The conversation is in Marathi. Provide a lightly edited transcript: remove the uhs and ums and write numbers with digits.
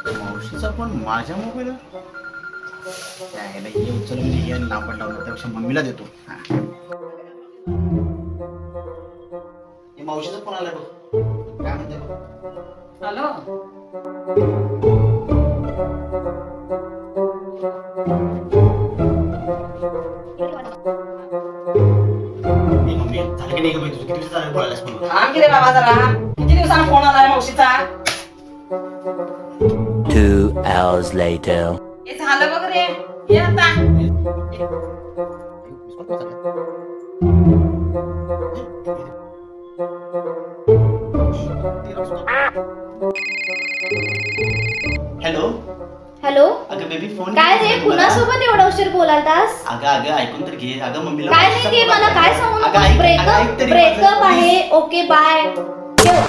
मावशीचा फोन माझ्या मोबाईलवर त्याला ये उचलून ये लांबड लावला त्यापेक्षा मम्मीला देतो. मावशीचा फोन आला बघ. काय म्हणते बघ. हॅलो. मम्मी झालं की नाही ग बाई तुझं? किती दिवस झालं बोलायलास फोन? थांब की रे बाबा जरा. किती दिवसांना फोन आलाय मावशीचा? 2 hours later. हे झालं बघ रे. ये आता. हॅलो. हॅलो. अगं बेबी फोन काय रे कुणासोबत एवढा उशीर बोलालतास? अगं ऐकून तर घे. अगं मम्मीला काय नाही ते मला काय सांगू अगं, ऐक ब्रेकअप तरी ब्रेकअप माझं. आहे. Okay bye. ठेव.